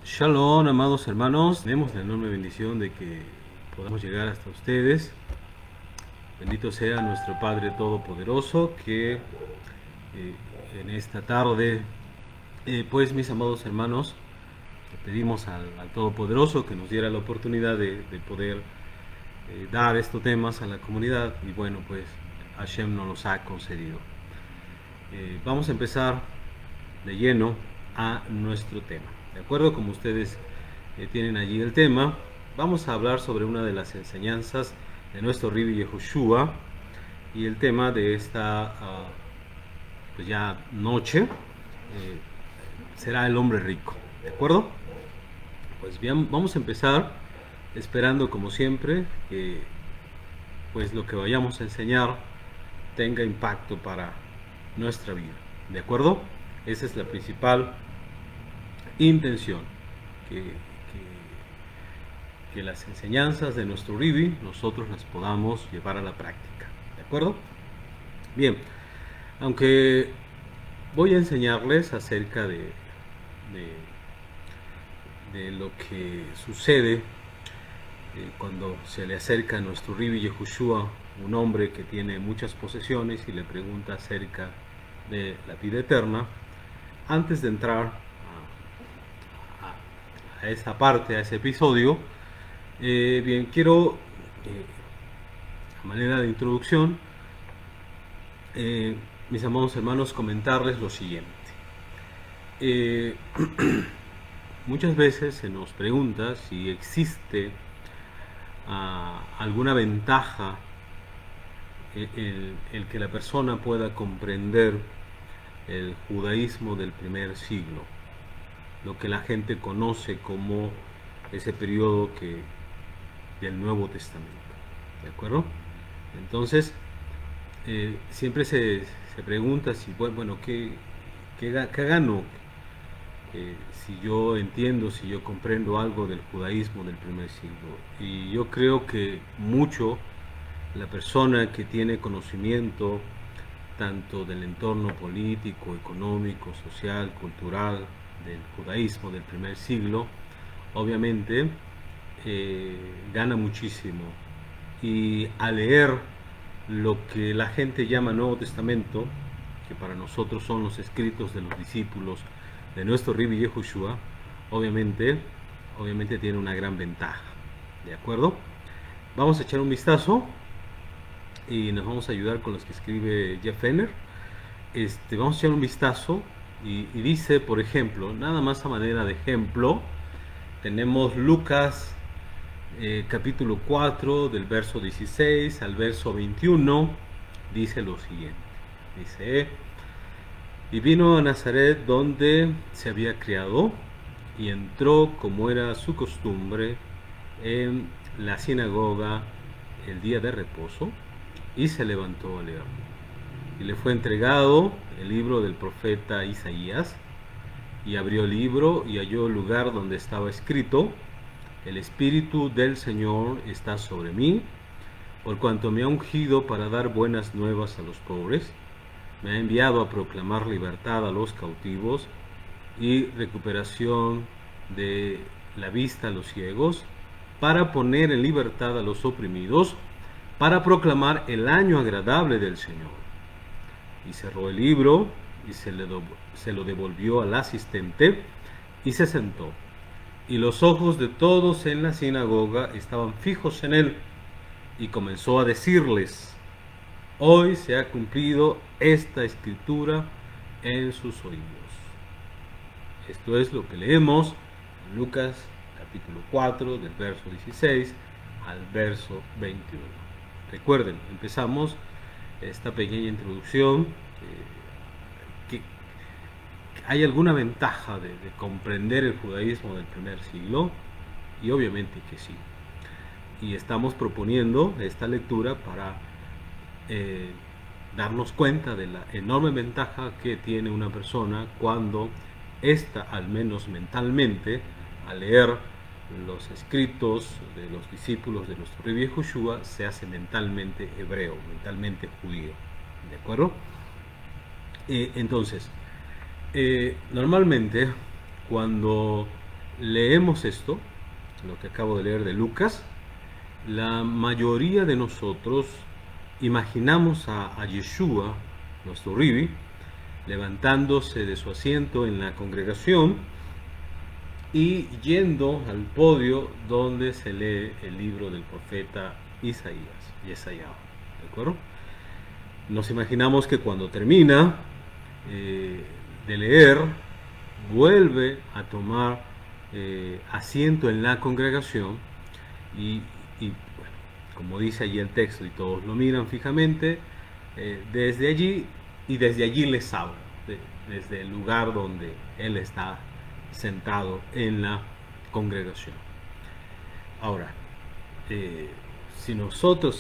Shalom, amados hermanos. Tenemos la enorme bendición de que podamos llegar hasta ustedes. Bendito sea nuestro Padre Todopoderoso que en esta tarde, pues mis amados hermanos, le pedimos al Todopoderoso que nos diera la oportunidad de poder dar estos temas a la comunidad y bueno, pues Hashem nos los ha concedido. Vamos a empezar de lleno a nuestro tema. De acuerdo, como ustedes tienen allí el tema, vamos a hablar sobre una de las enseñanzas de nuestro Rabbi Yehoshua y el tema de esta pues ya noche será el hombre rico. ¿De acuerdo? Pues bien, vamos a empezar esperando como siempre que pues lo que vayamos a enseñar tenga impacto para nuestra vida. ¿De acuerdo? Esa es la principal intención, que las enseñanzas de nuestro Rabbi nosotros las podamos llevar a la práctica. ¿De acuerdo? Bien, aunque voy a enseñarles acerca de lo que sucede cuando se le acerca a nuestro Rabbi Yehoshua un hombre que tiene muchas posesiones y le pregunta acerca de la vida eterna. Antes de entrar a esa parte, a ese episodio, bien, quiero, a manera de introducción, mis amados hermanos, comentarles lo siguiente. Eh, Muchas veces se nos pregunta si existe alguna ventaja el que la persona pueda comprender el judaísmo del primer siglo, lo que la gente conoce como ese periodo del Nuevo Testamento. ¿De acuerdo? Entonces, siempre se pregunta si, bueno, ¿qué gano? Si yo entiendo, si yo comprendo algo del judaísmo del primer siglo. Y yo creo que mucho la persona que tiene conocimiento tanto del entorno político, económico, social, cultural del judaísmo del primer siglo, obviamente gana muchísimo. Y al leer lo que la gente llama Nuevo Testamento, que para nosotros son los escritos de los discípulos de nuestro Rabbi Yehoshua, obviamente tiene una gran ventaja. ¿De acuerdo? Vamos a echar un vistazo y nos vamos a ayudar con los que escribe Jeff Fenner. Vamos a echar un vistazo y dice, por ejemplo, nada más a manera de ejemplo, tenemos Lucas capítulo 4 del verso 16 al verso 21, dice lo siguiente. Dice: y vino a Nazaret donde se había criado, y entró como era su costumbre en la sinagoga el día de reposo, y se levantó a leer. Y le fue entregado el libro del profeta Isaías, y abrió el libro y halló el lugar donde estaba escrito: el Espíritu del Señor está sobre mí, por cuanto me ha ungido para dar buenas nuevas a los pobres, me ha enviado a proclamar libertad a los cautivos y recuperación de la vista a los ciegos, para poner en libertad a los oprimidos, para proclamar el año agradable del Señor. Y cerró el libro y se lo devolvió al asistente y se sentó. Y los ojos de todos en la sinagoga estaban fijos en él, y comenzó a decirles: hoy se ha cumplido esta escritura en sus oídos. Esto es lo que leemos en Lucas capítulo 4 del verso 16 al verso 21. Recuerden, empezamos esta pequeña introducción. Que ¿Hay alguna ventaja de comprender el judaísmo del primer siglo? Y obviamente que sí. Y estamos proponiendo esta lectura para darnos cuenta de la enorme ventaja que tiene una persona cuando está, al menos mentalmente, al leer los escritos de los discípulos de nuestro Rabbi Yehoshua, se hace mentalmente hebreo, mentalmente judío. ¿De acuerdo? Entonces, normalmente cuando leemos esto, lo que acabo de leer de Lucas, la mayoría de nosotros imaginamos a Yeshua, nuestro Ribi, levantándose de su asiento en la congregación y yendo al podio donde se lee el libro del profeta Isaías, Yesayá, ¿de acuerdo? Nos imaginamos que cuando termina de leer, vuelve a tomar asiento en la congregación y bueno, como dice allí el texto y todos lo miran fijamente, desde allí y desde allí les habla, desde el lugar donde él está sentado en la congregación. Ahora, si nosotros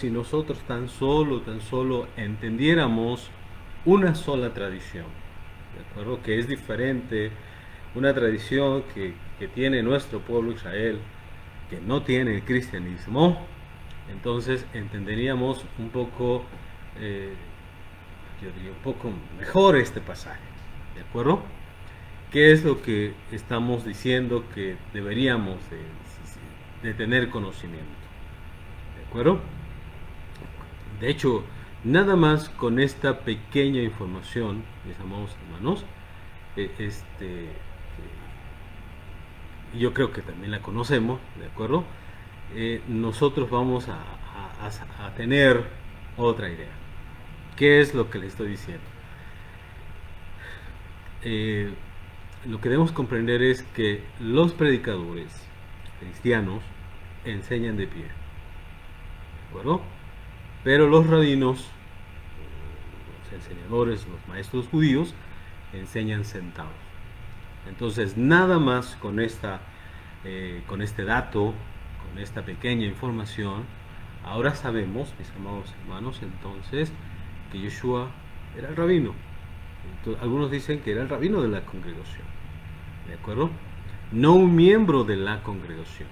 tan solo entendiéramos una sola tradición, ¿de acuerdo? Que es diferente, una tradición que tiene nuestro pueblo Israel, que no tiene el cristianismo, entonces entenderíamos un poco, yo diría un poco mejor este pasaje, ¿de acuerdo? ¿Qué es lo que estamos diciendo que deberíamos de tener conocimiento? ¿De acuerdo? De hecho, nada más con esta pequeña información, mis amados hermanos, yo creo que también la conocemos, ¿de acuerdo? Nosotros vamos a tener otra idea. ¿Qué es lo que le estoy diciendo? Lo que debemos comprender es que los predicadores cristianos enseñan de pie, ¿de acuerdo? Pero los rabinos, los enseñadores, los maestros judíos, enseñan sentados. Entonces, nada más con con este dato, con esta pequeña información, ahora sabemos, mis amados hermanos, entonces, que Yeshua era el rabino. Entonces, algunos dicen que era el rabino de la congregación, ¿de acuerdo? No un miembro de la congregación.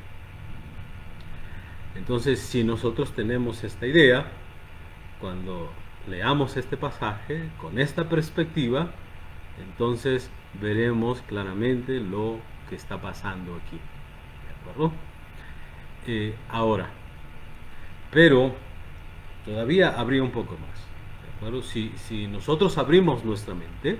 Entonces, si nosotros tenemos esta idea, cuando leamos este pasaje con esta perspectiva, entonces veremos claramente lo que está pasando aquí, ¿de acuerdo? Ahora, pero todavía habría un poco más, ¿de acuerdo? Si nosotros abrimos nuestra mente,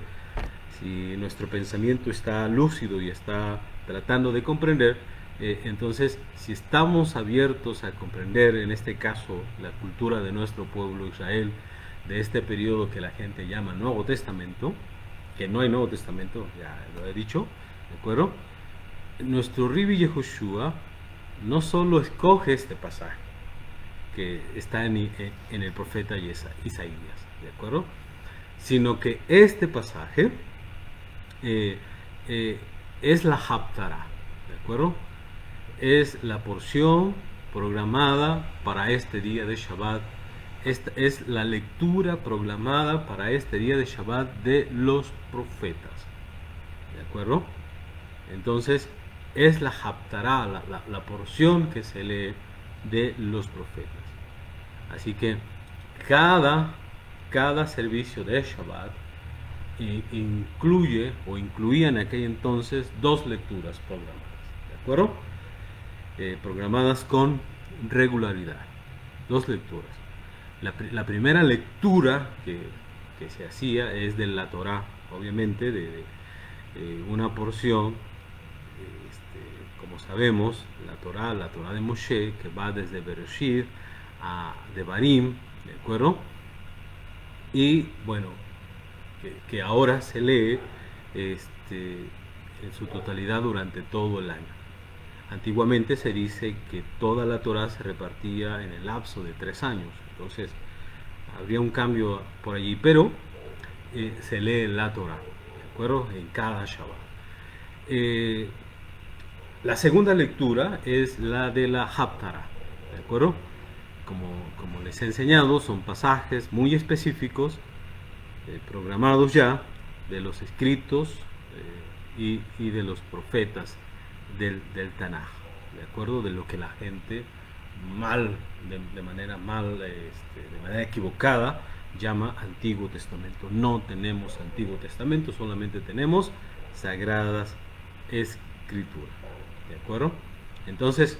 si nuestro pensamiento está lúcido y está tratando de comprender, entonces si estamos abiertos a comprender, en este caso, la cultura de nuestro pueblo Israel, de este periodo que la gente llama Nuevo Testamento, que no hay Nuevo Testamento, ya lo he dicho, ¿de acuerdo? Nuestro Ribi Yehoshua no solo escoge este pasaje que está en el profeta Isaías, ¿de acuerdo? Sino que este pasaje es la Haftarah, ¿de acuerdo? Es la porción programada para este día de Shabbat. Esta es la lectura programada para este día de Shabbat de los profetas, ¿de acuerdo? Entonces, es la Haftarah, la porción que se lee de los profetas. Así que cada servicio de Shabbat incluye o incluía en aquel entonces dos lecturas programadas, ¿de acuerdo? Programadas con regularidad, dos lecturas. La primera lectura que se hacía es de la Torá, obviamente, de una porción, como sabemos, la Torá de Moshe, que va desde Bereshit a Devarim, ¿de acuerdo? Y bueno, que ahora se lee en su totalidad durante todo el año. Antiguamente se dice que toda la Torá se repartía en el lapso de 3 años, entonces habría un cambio por allí, pero se lee la Torá, ¿de acuerdo? En cada Shabbat. La segunda lectura es la de la Haftarah, ¿de acuerdo? Como les he enseñado, son pasajes muy específicos, programados ya, de los escritos y de los profetas del Tanaj, ¿de acuerdo? De lo que la gente de manera equivocada, llama Antiguo Testamento. No tenemos Antiguo Testamento, solamente tenemos Sagradas Escrituras. ¿de acuerdo? Entonces,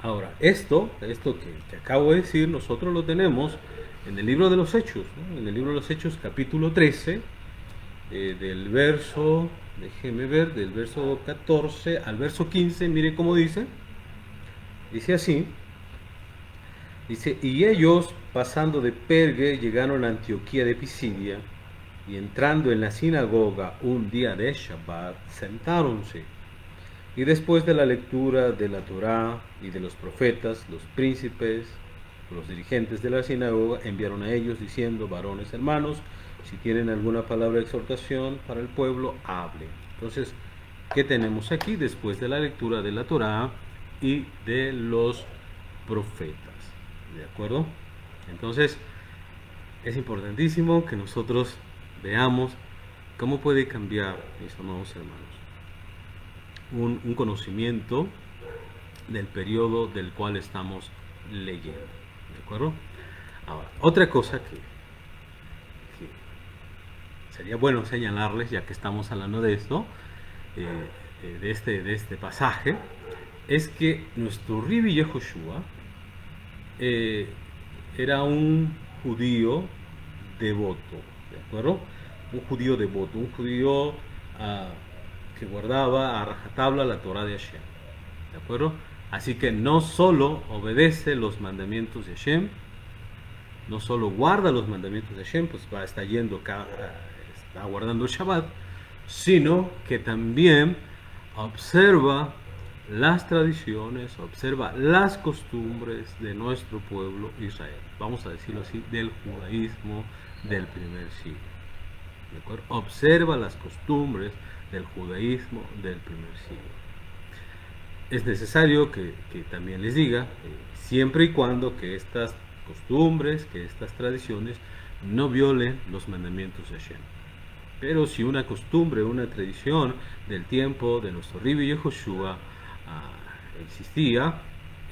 ahora, esto que acabo de decir, nosotros lo tenemos en el libro de los Hechos, ¿no? En el libro de los Hechos, capítulo 13, del verso, déjeme ver, del verso 14 al verso 15, mire cómo dice así, dice, y ellos, pasando de Pergue, llegaron a Antioquía de Pisidia, y entrando en la sinagoga un día de Shabbat, sentáronse. Y después de la lectura de la Torá y de los profetas, los príncipes, los dirigentes de la sinagoga enviaron a ellos diciendo, varones hermanos, si tienen alguna palabra de exhortación para el pueblo, hablen. Entonces, ¿qué tenemos aquí después de la lectura de la Torá y de los profetas? ¿De acuerdo? Entonces, es importantísimo que nosotros veamos cómo puede cambiar, mis amados hermanos, un conocimiento del periodo del cual estamos leyendo. ¿De acuerdo? Ahora, otra cosa que sería bueno señalarles, ya que estamos hablando de esto, de este pasaje, es que nuestro Rabbi Yehoshua era un judío devoto, ¿de acuerdo? Un judío devoto, un judío que guardaba a rajatabla la Torah de Hashem, ¿de acuerdo? Así que no solo obedece los mandamientos de Hashem, no solo guarda los mandamientos de Hashem, pues está está guardando el Shabbat, sino que también observa las tradiciones, observa las costumbres de nuestro pueblo Israel. Vamos a decirlo así, del judaísmo del primer siglo. ¿De acuerdo? Observa las costumbres del judaísmo del primer siglo. Es necesario que también les diga, siempre y cuando que estas costumbres, que estas tradiciones no violen los mandamientos de Hashem. Pero si una costumbre, una tradición del tiempo de nuestro Rabbi Yehoshua existía,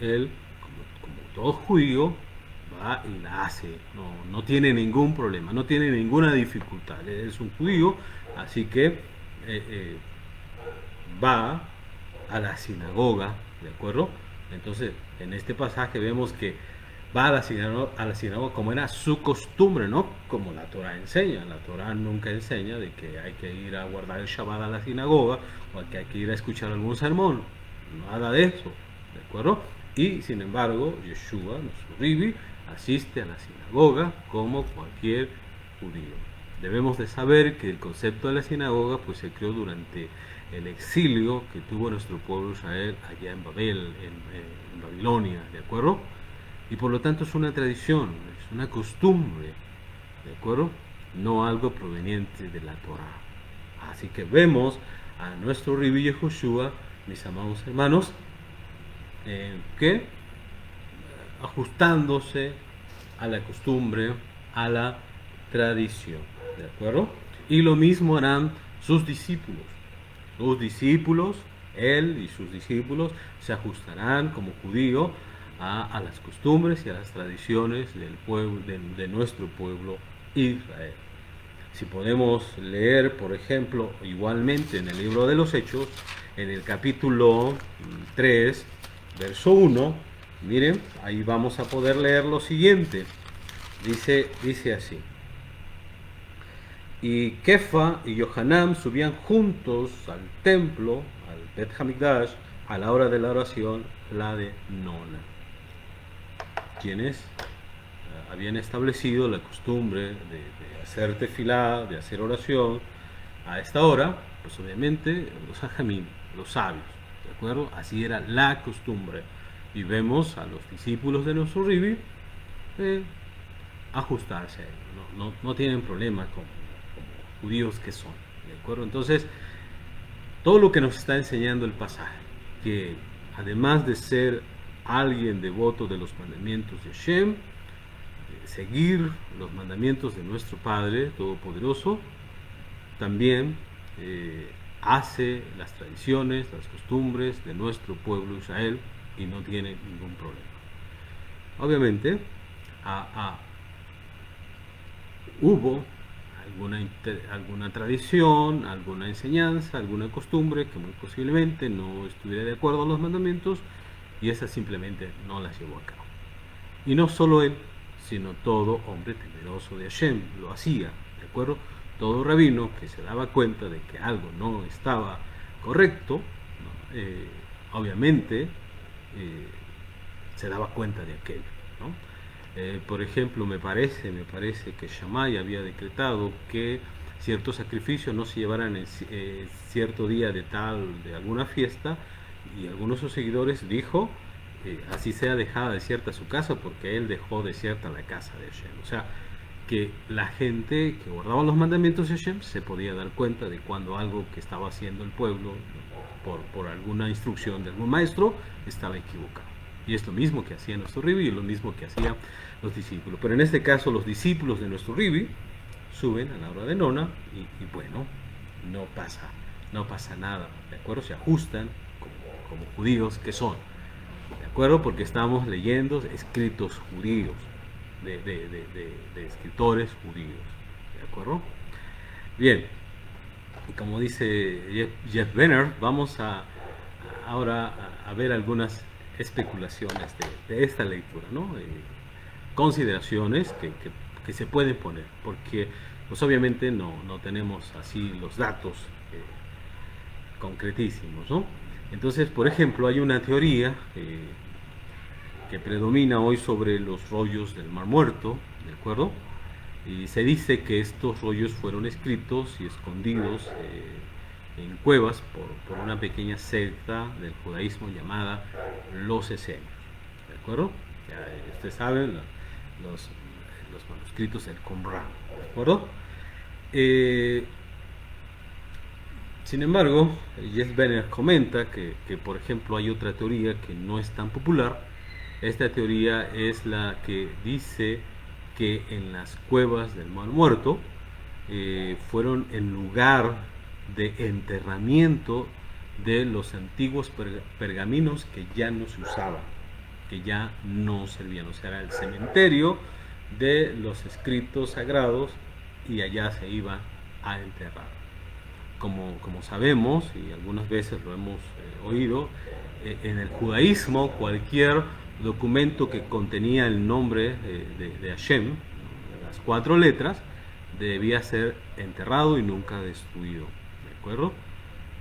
él, como todo judío, va y la hace, no tiene ningún problema, no tiene ninguna dificultad. Él es un judío, así que va a la sinagoga, ¿de acuerdo? Entonces, en este pasaje vemos que va a la sinagoga como era su costumbre, no como la Torah enseña. La Torah nunca enseña de que hay que ir a guardar el Shabbat a la sinagoga o que hay que ir a escuchar algún sermón. Nada de eso, ¿de acuerdo? Y sin embargo, Yeshua, nuestro Rabbi, asiste a la sinagoga como cualquier judío. Debemos de saber que el concepto de la sinagoga pues se creó durante el exilio que tuvo nuestro pueblo Israel allá en Babel, en Babilonia, ¿de acuerdo? Y por lo tanto es una tradición, es una costumbre, ¿de acuerdo? No algo proveniente de la Torah. Así que vemos a nuestro Rabbi Yehoshua, mis amados hermanos, que ajustándose a la costumbre, a la tradición, ¿de acuerdo? Y lo mismo harán sus discípulos. Sus discípulos, él y sus discípulos, se ajustarán como judío a las costumbres y a las tradiciones del pueblo, de nuestro pueblo Israel. Si podemos leer, por ejemplo, igualmente en el libro de los Hechos, en el capítulo 3, verso 1, miren, ahí vamos a poder leer lo siguiente. Dice así. Y Kefa y Yohanan subían juntos al templo, al Bet Hamikdash, a la hora de la oración, la de nona. Quienes habían establecido la costumbre de hacer tefilá, de hacer oración a esta hora, pues obviamente los hajamim, los sabios, ¿de acuerdo? Así era la costumbre. Y vemos a los discípulos de nuestro Rabbi ajustarse a ello. No tienen problema como judíos que son, ¿de acuerdo? Entonces, todo lo que nos está enseñando el pasaje, que además de ser alguien devoto de los mandamientos de Hashem, seguir los mandamientos de nuestro Padre Todopoderoso, también hace las tradiciones, las costumbres de nuestro pueblo Israel y no tiene ningún problema. Obviamente, hubo alguna tradición, alguna enseñanza, alguna costumbre que muy posiblemente no estuviera de acuerdo a los mandamientos, y esa simplemente no las llevó a cabo. Y no solo él, sino todo hombre temeroso de Hashem lo hacía, ¿de acuerdo? Todo rabino que se daba cuenta de que algo no estaba correcto, ¿no? Obviamente se daba cuenta de aquello, ¿no? Por ejemplo, me parece que Shammai había decretado que ciertos sacrificios no se llevaran en cierto día de alguna fiesta, y algunos de sus seguidores dijo, así sea dejada desierta su casa, porque él dejó desierta la casa de Hashem. O sea, que la gente que guardaba los mandamientos de Hashem se podía dar cuenta de cuando algo que estaba haciendo el pueblo por alguna instrucción de algún maestro estaba equivocado. Y es lo mismo que hacía nuestro Ribi y lo mismo que hacían los discípulos. Pero en este caso los discípulos de nuestro Ribi suben a la hora de nona y bueno, no pasa nada, ¿de acuerdo? Se ajustan como judíos que son, ¿de acuerdo? Porque estamos leyendo escritos judíos, de escritores judíos, ¿de acuerdo? Bien, y como dice Jeff Benner, vamos ahora a ver algunas especulaciones de esta lectura, ¿no? Consideraciones que se pueden poner, porque pues obviamente no tenemos así los datos concretísimos, ¿no? Entonces, por ejemplo, hay una teoría que predomina hoy sobre los rollos del Mar Muerto, ¿de acuerdo? Y se dice que estos rollos fueron escritos y escondidos en cuevas por una pequeña secta del judaísmo llamada los esenios, ¿de acuerdo? Ya ustedes saben, los manuscritos del Qumran, ¿de acuerdo? Sin embargo, Jeff Benner comenta que, por ejemplo, hay otra teoría que no es tan popular. Esta teoría es la que dice que en las cuevas del Mar Muerto fueron en lugar de enterramiento de los antiguos pergaminos que ya no se usaban, que ya no servían. O sea, era el cementerio de los escritos sagrados y allá se iba a enterrar. Como sabemos, y algunas veces lo hemos oído, en el judaísmo cualquier documento que contenía el nombre de Hashem, las 4 letras, debía ser enterrado y nunca destruido, ¿de acuerdo?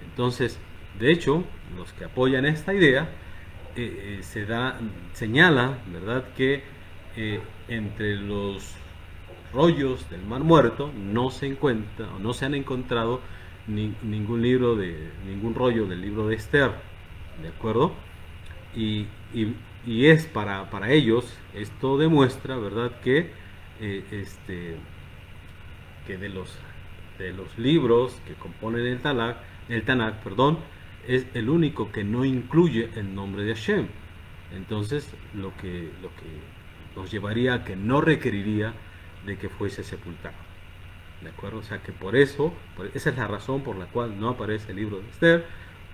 Entonces, de hecho, los que apoyan esta idea señala, ¿verdad?, que entre los rollos del Mar Muerto no se encuentra o no se han encontrado ningún rollo del libro de Esther, ¿de acuerdo? Y es para ellos, esto demuestra, ¿verdad?, que que de los libros que componen el Tanakh, es el único que no incluye el nombre de Hashem. Entonces, lo que nos llevaría a que no requeriría de que fuese sepultado, ¿de acuerdo? O sea que esa es la razón por la cual no aparece el libro de Esther,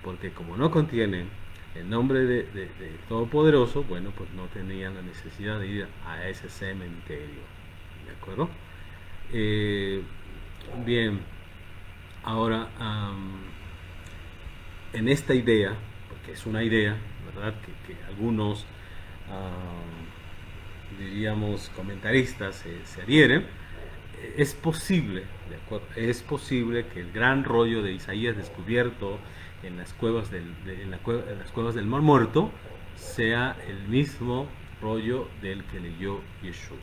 porque como no contiene el nombre de Todopoderoso, bueno, pues no tenían la necesidad de ir a ese cementerio, ¿de acuerdo? Bien, ahora en esta idea, porque es una idea, ¿verdad?, que algunos diríamos comentaristas se adhieren, es posible, ¿de acuerdo?, es posible que el gran rollo de Isaías descubierto en las cuevas en las cuevas del Mar Muerto sea el mismo rollo del que leyó Yeshua.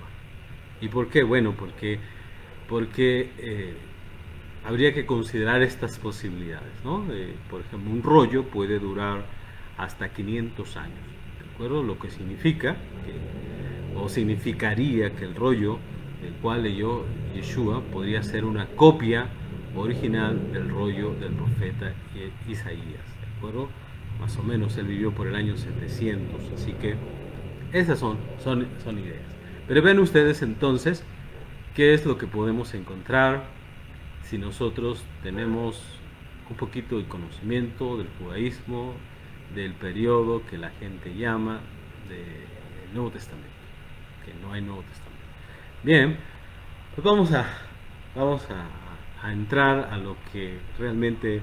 ¿Y por qué? Bueno, porque habría que considerar estas posibilidades, ¿no? Por ejemplo, un rollo puede durar hasta 500 años, ¿de acuerdo? Lo que significaría que el rollo del cual leyó Yeshua podría ser una copia original del rollo del profeta Isaías, ¿de acuerdo? Más o menos él vivió por el año 700, así que esas son ideas. Pero ven ustedes entonces qué es lo que podemos encontrar si nosotros tenemos un poquito de conocimiento del judaísmo, del periodo que la gente llama del Nuevo Testamento, que no hay Nuevo Testamento. Bien, pues vamos vamos a entrar a lo que realmente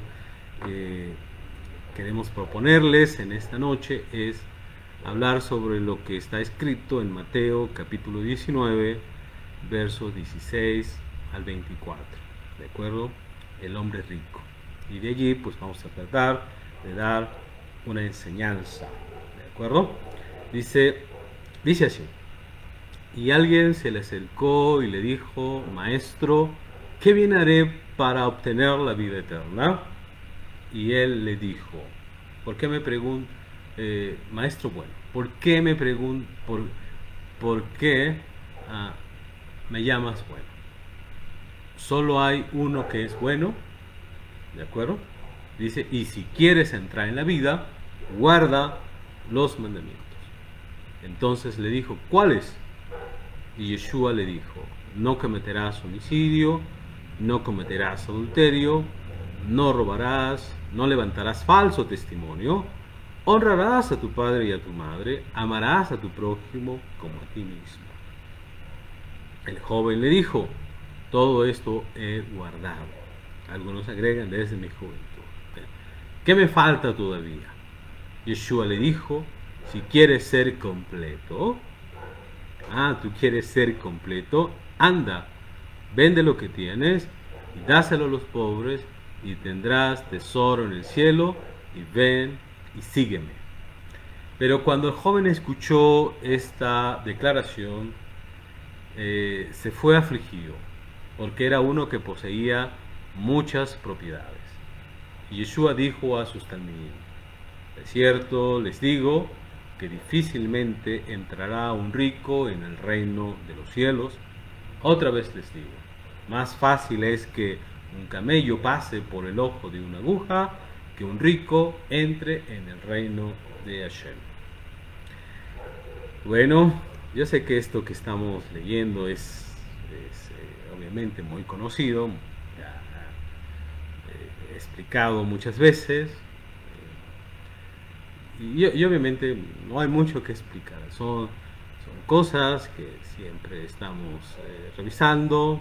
queremos proponerles en esta noche, es hablar sobre lo que está escrito en Mateo capítulo 19, versos 16 al 24, ¿de acuerdo? El hombre rico. Y de allí pues vamos a tratar de dar una enseñanza, ¿de acuerdo? Dice así: y alguien se le acercó y le dijo: Maestro, ¿qué bien haré para obtener la vida eterna? Y él le dijo: ¿por qué me pregunta, maestro bueno, ¿por qué me pregunta, por qué me llamas bueno? Solo hay uno que es bueno, ¿de acuerdo? Dice: y si quieres entrar en la vida, guarda los mandamientos. Entonces le dijo: ¿cuáles? Y Yeshua le dijo: no cometerás homicidio, no cometerás adulterio, no robarás, no levantarás falso testimonio, honrarás a tu padre y a tu madre, amarás a tu prójimo como a ti mismo. El joven le dijo: todo esto he guardado. Algunos agregan: desde mi juventud. ¿Qué me falta todavía? Yeshua le dijo: si quieres ser completo, tú quieres ser completo, anda, vende lo que tienes y dáselo a los pobres y tendrás tesoro en el cielo, y ven y sígueme. Pero cuando el joven escuchó esta declaración, se fue afligido, porque era uno que poseía muchas propiedades. Y Yeshua dijo a sus talmidim: de cierto les digo que difícilmente entrará un rico en el reino de los cielos. Otra vez les digo, más fácil es que un camello pase por el ojo de una aguja que un rico entre en el reino de Hashem. Bueno, yo sé que esto que estamos leyendo es obviamente muy conocido, ya he explicado muchas veces, y obviamente no hay mucho que explicar. Son cosas que siempre estamos revisando,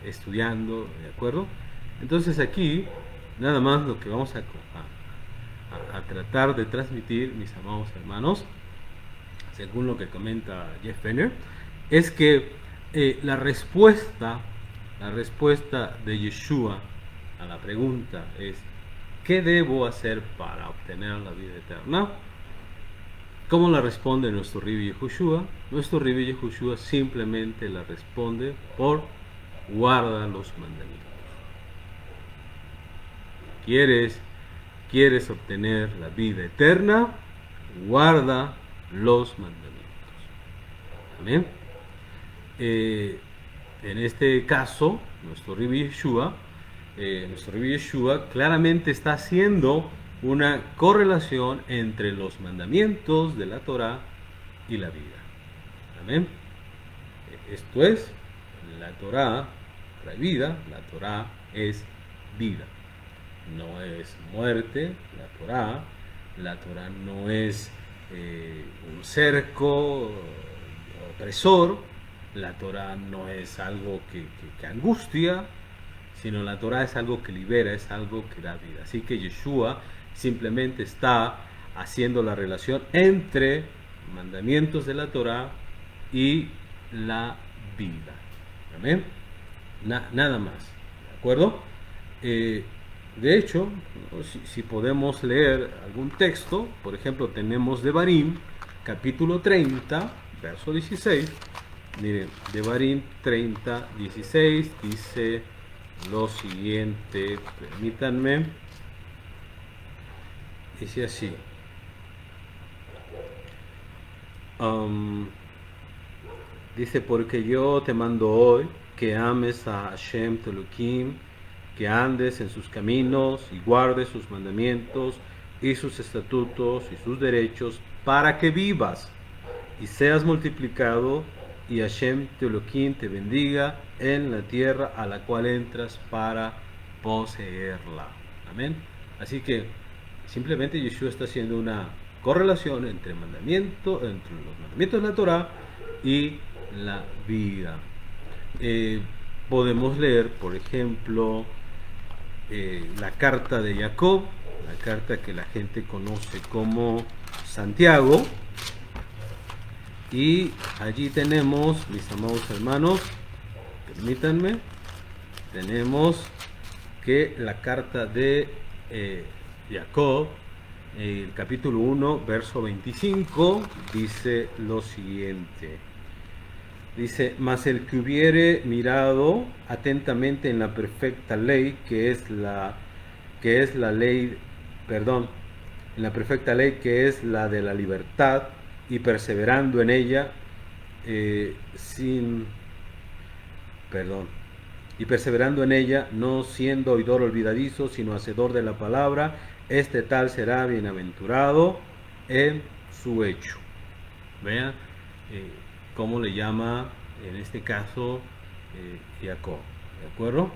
estudiando, ¿de acuerdo? Entonces aquí nada más lo que vamos a tratar de transmitir, mis amados hermanos, según lo que comenta Jeff Benner, es que la respuesta de Yeshua a la pregunta es: ¿qué debo hacer para obtener la vida eterna? ¿Cómo la responde nuestro Rabbi Yehoshua? Nuestro Rabbi Yehoshua simplemente la responde por: guarda los mandamientos. ¿Quieres obtener la vida eterna? Guarda los mandamientos. Amén. En este caso, nuestro Rabbi Yeshua claramente está haciendo una correlación entre los mandamientos de la Torah y la vida. Amén. Esto es, la Torah trae vida, la Torah es vida. No es muerte, la Torah no es un cerco opresor, la Torah no es algo que angustia, sino la Torah es algo que libera, es algo que da vida. Así que Yeshua simplemente está haciendo la relación entre mandamientos de la Torah y la vida. ¿Amén? Nada más. ¿De acuerdo? De hecho, si podemos leer algún texto, por ejemplo, tenemos Devarim, capítulo 30, verso 16. Miren, Devarim 30, 16 dice lo siguiente, permítanme. Dice así: dice, porque yo te mando hoy que ames a Hashem tu Elohim, que andes en sus caminos y guardes sus mandamientos y sus estatutos y sus derechos, para que vivas y seas multiplicado, y Hashem tu Elohim te bendiga en la tierra a la cual entras para poseerla. Amén. Así que simplemente Yeshua está haciendo una correlación entre los mandamientos de la Torah y la vida. podemos leer, por ejemplo, la carta de Jacob, la carta que la gente conoce como Santiago, y allí tenemos, mis amados hermanos, permítanme, tenemos que la carta de Jacob, el capítulo 1, verso 25, dice lo siguiente. Dice: mas el que hubiere mirado atentamente en la perfecta ley, que es la ley, perdón, en la perfecta ley que es la de la libertad, y perseverando en ella, y perseverando en ella, no siendo oidor olvidadizo, sino hacedor de la palabra, este tal será bienaventurado en su hecho. Vean cómo le llama en este caso Jacob, ¿de acuerdo?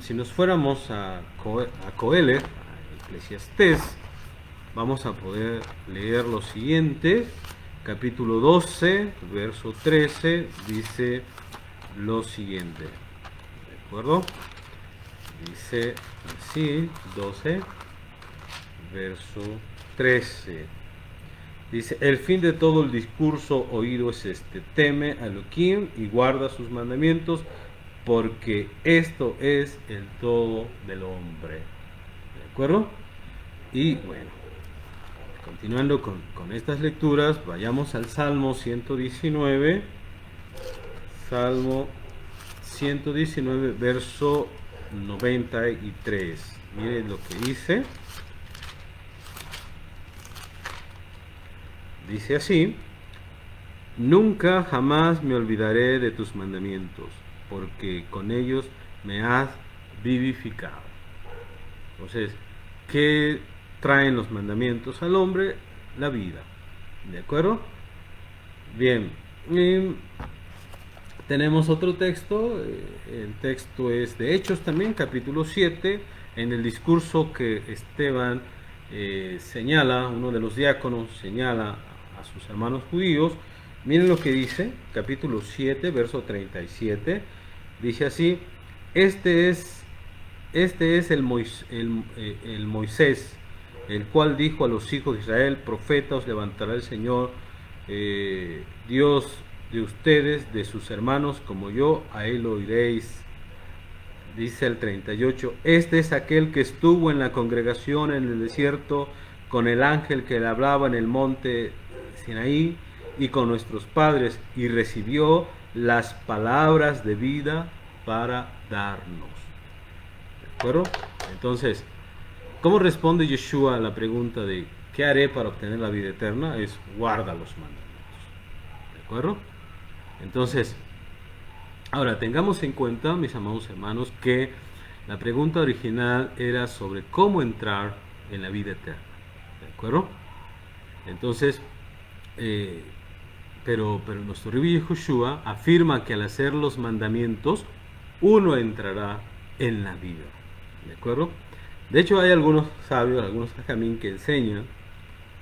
Si nos fuéramos a Coelet, a Eclesiastés, vamos a poder leer lo siguiente. Capítulo 12, verso 13, dice lo siguiente, ¿de acuerdo? Dice así, 12, verso 13. Dice: el fin de todo el discurso oído es este: teme a Elohim y guarda sus mandamientos, porque esto es el todo del hombre. ¿De acuerdo? Y bueno, continuando con estas lecturas, vayamos al Salmo 119. Salmo 119, verso 93. Miren lo que dice. Dice así: nunca jamás me olvidaré de tus mandamientos, porque con ellos me has vivificado. Entonces, ¿qué traen los mandamientos al hombre? La vida. ¿De acuerdo? Bien. Tenemos otro texto. El texto es de Hechos también, capítulo 7. En el discurso que Esteban señala, uno de los diáconos señala a sus hermanos judíos. Miren lo que dice, capítulo 7, verso 37. Dice así: este es el Moisés, el cual dijo a los hijos de Israel: profeta os levantará el Señor, Dios de ustedes, de sus hermanos, como yo, a él oiréis. Dice el 38: este es aquel que estuvo en la congregación en el desierto con el ángel que le hablaba en el monte Sinaí y con nuestros padres, y recibió las palabras de vida para darnos. ¿De acuerdo? Entonces, ¿cómo responde Yeshua a la pregunta de ¿qué haré para obtener la vida eterna? Es: guarda los mandamientos. ¿De acuerdo? Entonces, ahora tengamos en cuenta, mis amados hermanos, que la pregunta original era sobre cómo entrar en la vida eterna. ¿De acuerdo? Entonces, pero nuestro Rabbi Yehoshua afirma que al hacer los mandamientos uno entrará en la vida. ¿De acuerdo? De hecho, hay algunos sabios, algunos jajamín que enseñan,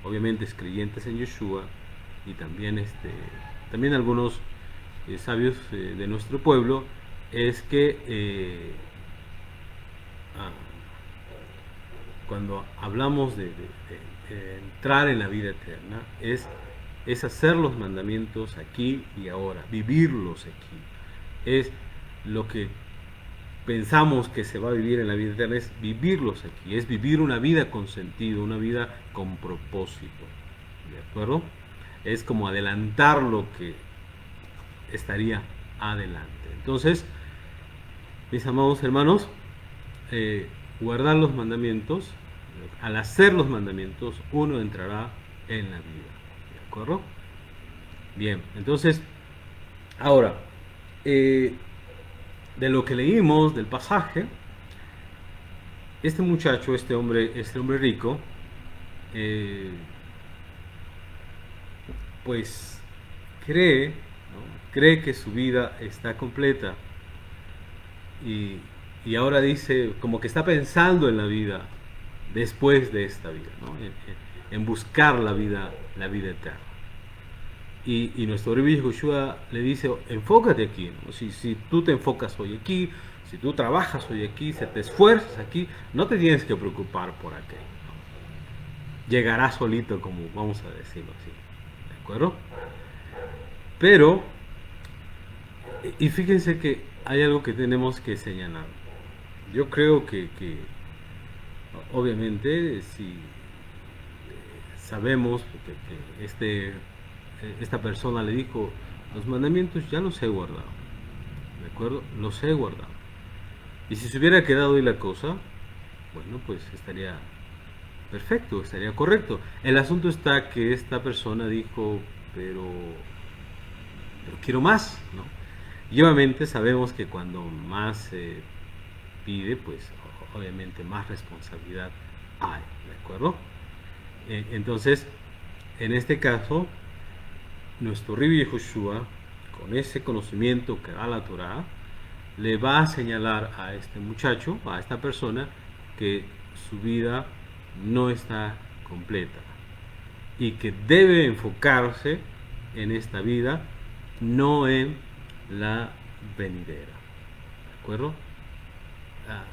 obviamente creyentes en Yeshua, y también algunos sabios de nuestro pueblo, es que cuando hablamos de entrar en la vida eterna, es hacer los mandamientos aquí y ahora, vivirlos aquí. Es lo que pensamos que se va a vivir en la vida eterna, es vivirlos aquí, es vivir una vida con sentido, una vida con propósito. ¿De acuerdo? Es como adelantar lo que estaría adelante. Entonces, mis amados hermanos, guardar los mandamientos, al hacer los mandamientos, uno entrará en la vida. ¿De acuerdo? Bien, entonces, ahora, de lo que leímos del pasaje, este muchacho, este hombre rico, pues cree que su vida está completa, y ahora dice, como que está pensando en la vida después de esta vida, ¿no? En buscar la vida eterna. Y nuestro Rebbe Joshua le dice, enfócate aquí, ¿no? Si tú te enfocas hoy aquí, si tú trabajas hoy aquí, si te esfuerzas aquí, no te tienes que preocupar por aquello, ¿no? Llegará solito, como vamos a decirlo así, ¿de acuerdo? Pero, y fíjense que hay algo que tenemos que señalar. Yo creo que obviamente, si sabemos que esta persona le dijo, los mandamientos ya los he guardado, ¿de acuerdo? Los he guardado. Y si se hubiera quedado ahí la cosa, bueno, pues estaría perfecto, estaría correcto. El asunto está que esta persona dijo, pero, pero quiero más, ¿no? Y obviamente sabemos que cuando más se pide, pues obviamente más responsabilidad hay, ¿de acuerdo? Entonces, en este caso, nuestro Rebbe Yehoshua, con ese conocimiento que da la Torah, le va a señalar a este muchacho, a esta persona, que su vida no está completa y que debe enfocarse en esta vida, no en la venidera. ¿De acuerdo? Ah,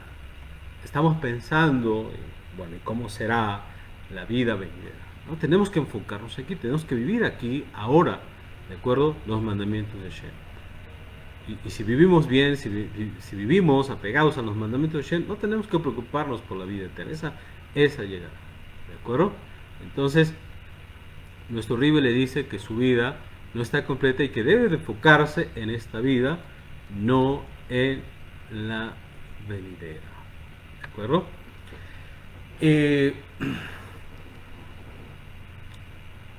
estamos pensando en, bueno, cómo será la vida venidera. ¿No? Tenemos que enfocarnos aquí, tenemos que vivir aquí, ahora, ¿de acuerdo? Los mandamientos de Shem. Y si vivimos bien, si vivimos apegados a los mandamientos de Shem, no tenemos que preocuparnos por la vida eterna. Esa llegará. ¿De acuerdo? Entonces, nuestro Rebbe le dice que su vida no está completa y que debe de enfocarse en esta vida, no en la venidera. ¿De acuerdo?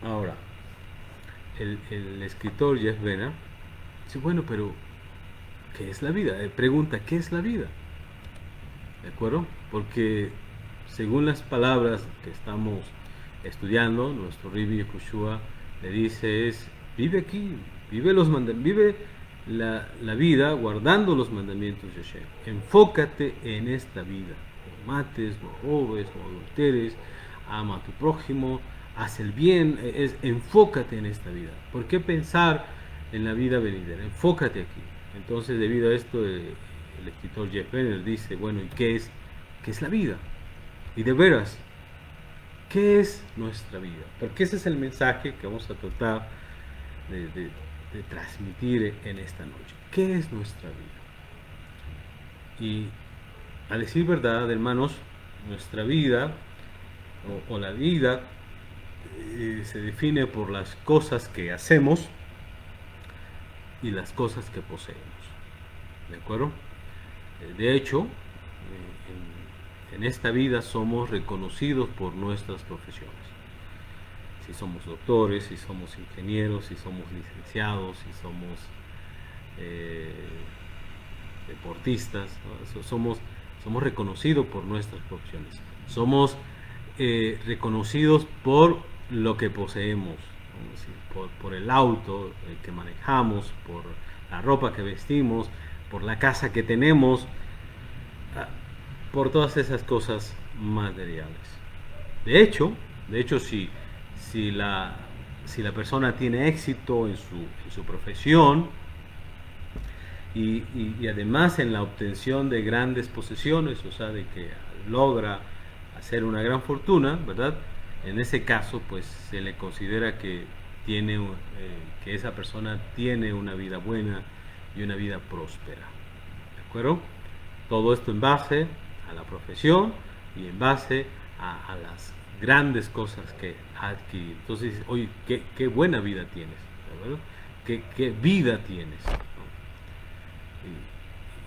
Ahora, el escritor Jeff Benner dice, bueno, pero ¿qué es la vida? Pregunta, ¿qué es la vida? ¿De acuerdo? Porque según las palabras que estamos estudiando, nuestro Rebbe Yehoshua le dice es, vive aquí, vive la vida guardando los mandamientos de Hashem. Enfócate en esta vida. No mates, no robes, no adulteres, ama a tu prójimo, haz el bien, enfócate en esta vida. ¿Por qué pensar en la vida venidera? Enfócate aquí. Entonces, debido a esto, el escritor Jeff Benner dice, bueno, ¿y qué es la vida? Y de veras, ¿qué es nuestra vida? Porque ese es el mensaje que vamos a tratar de transmitir en esta noche. ¿Qué es nuestra vida? Y a decir verdad, hermanos, nuestra vida o la vida se define por las cosas que hacemos y las cosas que poseemos. ¿De acuerdo? De hecho, en esta vida somos reconocidos por nuestras profesiones. Si somos doctores, si somos ingenieros, si somos licenciados, si somos deportistas, ¿no? Somos reconocidos por nuestras profesiones. Somos reconocidos por lo que poseemos, por el auto que manejamos, por la ropa que vestimos, por la casa que tenemos, por todas esas cosas materiales. De hecho, si la persona tiene éxito en su profesión y además en la obtención de grandes posesiones, o sea, de que logra hacer una gran fortuna, ¿verdad? En ese caso, pues se le considera que que esa persona tiene una vida buena y una vida próspera. ¿De acuerdo? Todo esto en base a la profesión y en base a las grandes cosas que ha adquirido. Entonces, oye, qué buena vida tienes, ¿verdad? ¿Qué vida tienes?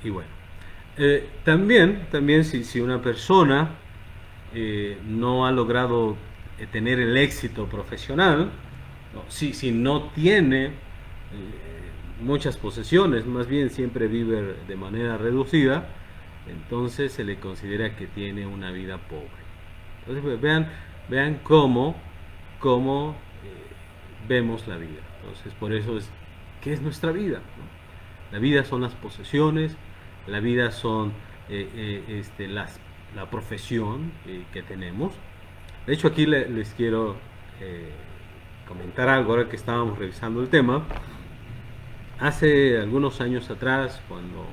Y bueno, también si una persona no ha logrado tener el éxito profesional, ¿no? Si no tiene muchas posesiones, más bien siempre vive de manera reducida, entonces se le considera que tiene una vida pobre. Entonces, pues, vean cómo vemos la vida. Entonces, por eso ¿qué es nuestra vida? ¿No? La vida son las posesiones, la vida son la profesión que tenemos. De hecho, aquí les quiero comentar algo ahora que estábamos revisando el tema. Hace algunos años atrás, cuando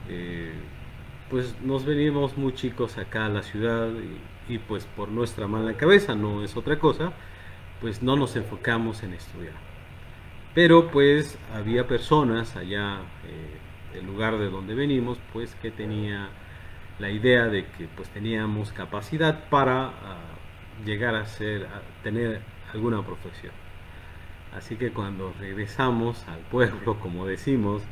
eh, pues nos venimos muy chicos acá a la ciudad y pues por nuestra mala cabeza, no es otra cosa, pues no nos enfocamos en estudiar. Pero pues había personas allá del lugar de donde venimos, pues que tenía la idea de que pues teníamos capacidad para llegar a tener alguna profesión. Así que cuando regresamos al pueblo, como decimos,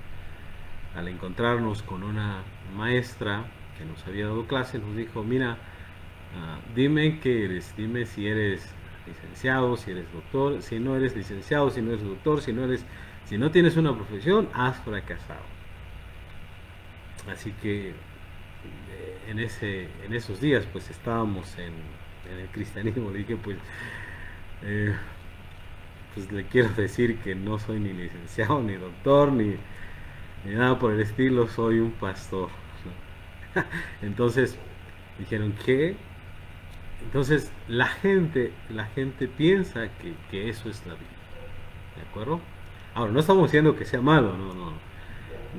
al encontrarnos con una maestra que nos había dado clase, nos dijo, mira, dime qué eres, dime si eres licenciado, si eres doctor, si no eres licenciado, si no eres doctor, si no tienes una profesión, has fracasado. Así que en esos días pues estábamos en el cristianismo. Le dije eh, pues le quiero decir que no soy ni licenciado, ni doctor, ni nada por el estilo, soy un pastor, ¿no? Entonces dijeron, ¿qué? Entonces la gente piensa que eso es la vida, ¿de acuerdo? Ahora, no estamos diciendo que sea malo, no, no,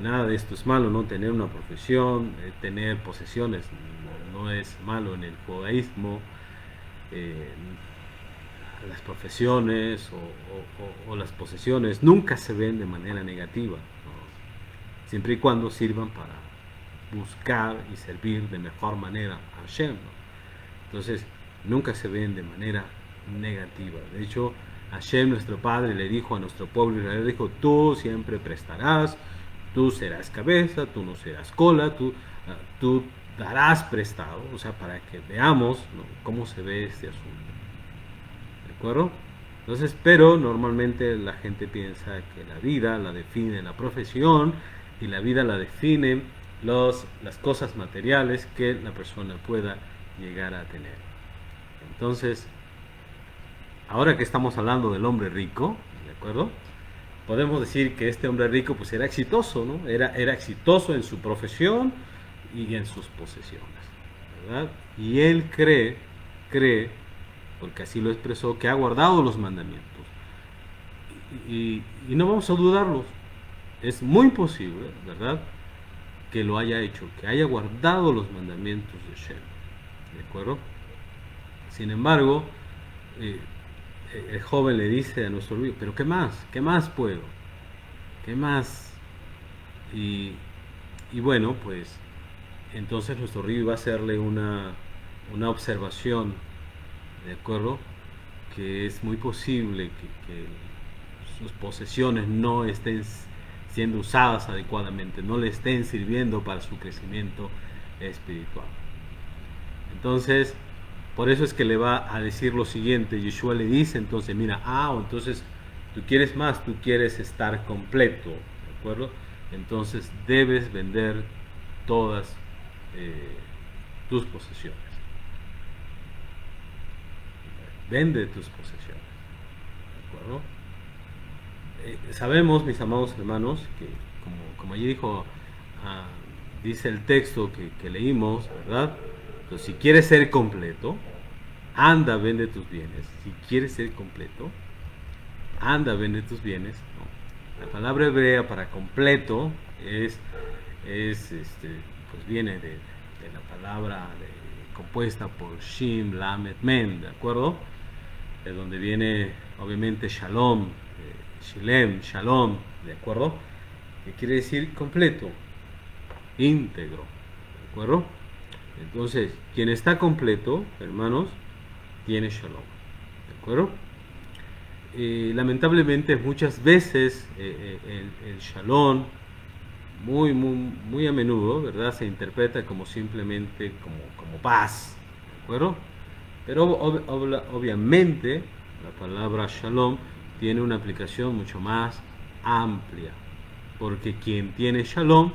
nada de esto es malo, no tener una profesión, tener posesiones, no es malo en el judaísmo. eh, las profesiones o las posesiones nunca se ven de manera negativa, ¿no? Siempre y cuando sirvan para buscar y servir de mejor manera a Hashem, ¿no? Entonces nunca se ven de manera negativa. De hecho, Hashem, nuestro Padre, le dijo a nuestro pueblo Israel, dijo, tú siempre prestarás, tú serás cabeza, tú no serás cola, tú darás prestado, o sea, para que veamos, ¿no?, cómo se ve este asunto. ¿De acuerdo? Entonces, pero normalmente la gente piensa que la vida la define la profesión y la vida la definen las cosas materiales que la persona pueda llegar a tener. Entonces, ahora que estamos hablando del hombre rico, ¿de acuerdo? Podemos decir que este hombre rico pues era exitoso, ¿no? Era exitoso en su profesión y en sus posesiones, ¿verdad? Y él cree, porque así lo expresó, que ha guardado los mandamientos. Y no vamos a dudarlos. Es muy posible, ¿verdad?, que lo haya hecho, que haya guardado los mandamientos de Shem. ¿De acuerdo? Sin embargo, el joven le dice a nuestro amigo, pero ¿qué más? ¿Qué más puedo? ¿Qué más? Y bueno, pues entonces nuestro río va a hacerle una observación, ¿de acuerdo? Que es muy posible que sus posesiones no estén siendo usadas adecuadamente, no le estén sirviendo para su crecimiento espiritual. Entonces, por eso es que le va a decir lo siguiente. Yeshua le dice entonces, mira, entonces tú quieres más, tú quieres estar completo, ¿de acuerdo? Entonces debes vender todas tus posesiones. Vende tus posesiones, ¿de acuerdo? Sabemos, mis amados hermanos, que como allí dijo, dice el texto que leímos, ¿verdad? Entonces, si quieres ser completo, anda, vende tus bienes. Si quieres ser completo, anda, vende tus bienes, ¿no? La palabra hebrea para completo pues viene de la palabra compuesta por Shim, Lamed, Men, ¿de acuerdo? De donde viene, obviamente, Shalom, Shilem, Shalom, ¿de acuerdo? Que quiere decir completo, íntegro, ¿de acuerdo? Entonces, quien está completo, hermanos, tiene Shalom, ¿de acuerdo? Lamentablemente muchas veces el Shalom muy a menudo, ¿verdad?, se interpreta como simplemente como paz, ¿de acuerdo? Pero obviamente la palabra Shalom tiene una aplicación mucho más amplia, porque quien tiene Shalom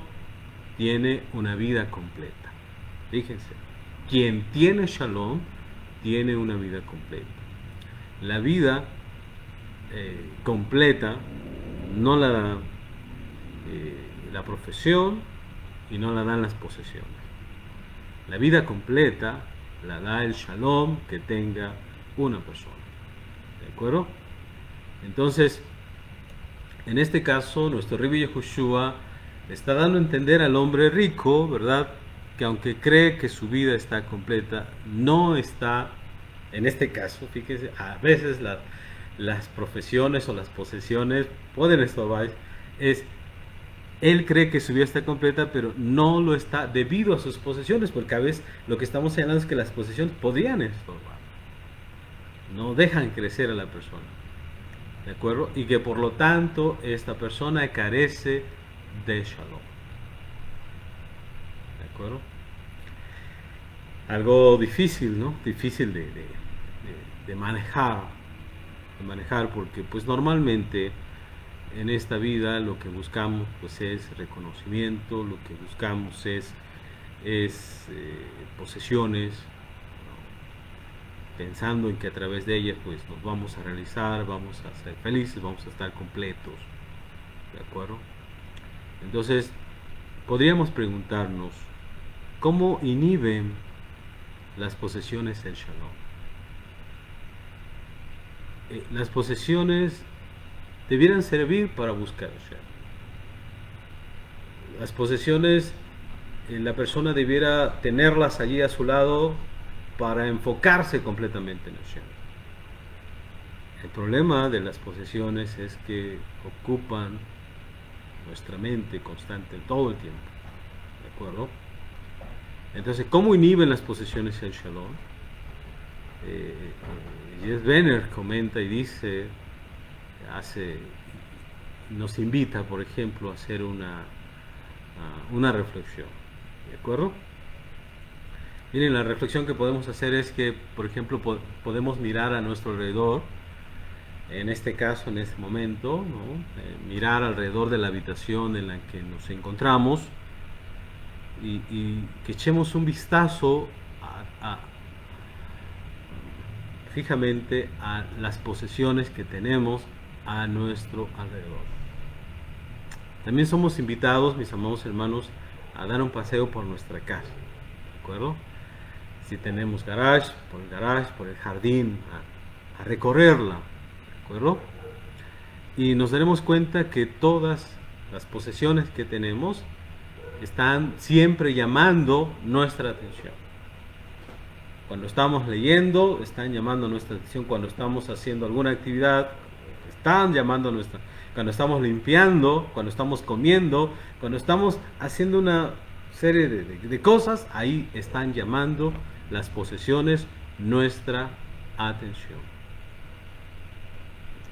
tiene una vida completa. Fíjense, quien tiene Shalom tiene una vida completa. La vida completa no la da la profesión y no la dan las posesiones. La vida completa la da el Shalom que tenga una persona. ¿De acuerdo? Entonces, en este caso, nuestro Rabbi Yehoshua está dando a entender al hombre rico, ¿verdad? Que aunque cree que su vida está completa, no está, en este caso, fíjese, a veces las profesiones o las posesiones pueden estorbar, es, él cree que su vida está completa, pero no lo está debido a sus posesiones, porque a veces lo que estamos señalando es que las posesiones podrían estorbar, no dejan crecer a la persona. ¿De acuerdo? Y que por lo tanto esta persona carece de shalom. ¿De acuerdo? Algo difícil, ¿no? Difícil de manejar. De manejar porque pues normalmente en esta vida lo que buscamos pues es reconocimiento, lo que buscamos es posesiones, pensando en que a través de ellas pues nos vamos a realizar, vamos a ser felices, vamos a estar completos, ¿de acuerdo? Entonces podríamos preguntarnos, ¿cómo inhiben las posesiones el shalom? Las posesiones debieran servir para buscar el shalom. Las posesiones, la persona debiera tenerlas allí a su lado para enfocarse completamente en el shalom. El problema de las posesiones es que ocupan nuestra mente constante todo el tiempo, ¿de acuerdo? Entonces, ¿cómo inhiben las posesiones el shalom? Jess Benner comenta y dice, nos invita, por ejemplo, a hacer una reflexión, ¿de acuerdo? Miren, la reflexión que podemos hacer es que, por ejemplo, podemos mirar a nuestro alrededor, en este caso, en este momento, ¿no? Mirar alrededor de la habitación en la que nos encontramos y que echemos un vistazo fijamente a las posesiones que tenemos a nuestro alrededor. También somos invitados, mis amados hermanos, a dar un paseo por nuestra casa, ¿de acuerdo? Si tenemos garage, por el jardín, a recorrerla, ¿de acuerdo? Y nos daremos cuenta que todas las posesiones que tenemos están siempre llamando nuestra atención. Cuando estamos leyendo, están llamando nuestra atención. Cuando estamos haciendo alguna actividad, están llamando nuestra. Cuando estamos limpiando, cuando estamos comiendo, cuando estamos haciendo una serie de cosas, ahí están llamando las posesiones nuestra atención.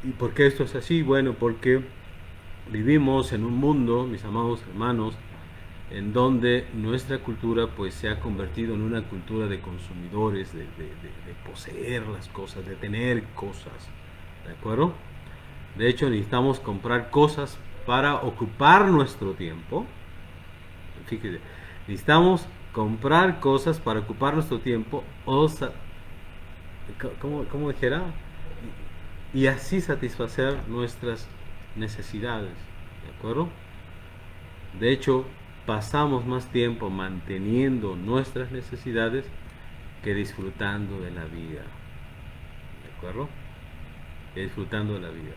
¿Y por qué esto es así? Bueno, porque vivimos en un mundo, mis amados hermanos, en donde nuestra cultura pues se ha convertido en una cultura de consumidores, de poseer las cosas, de tener cosas, ¿de acuerdo? De hecho, necesitamos comprar cosas para ocupar nuestro tiempo. Fíjese, necesitamos comprar cosas para ocupar nuestro tiempo, o ¿cómo dijera? Y así satisfacer nuestras necesidades, ¿de acuerdo? De hecho, pasamos más tiempo manteniendo nuestras necesidades que disfrutando de la vida, ¿de acuerdo? Que disfrutando de la vida.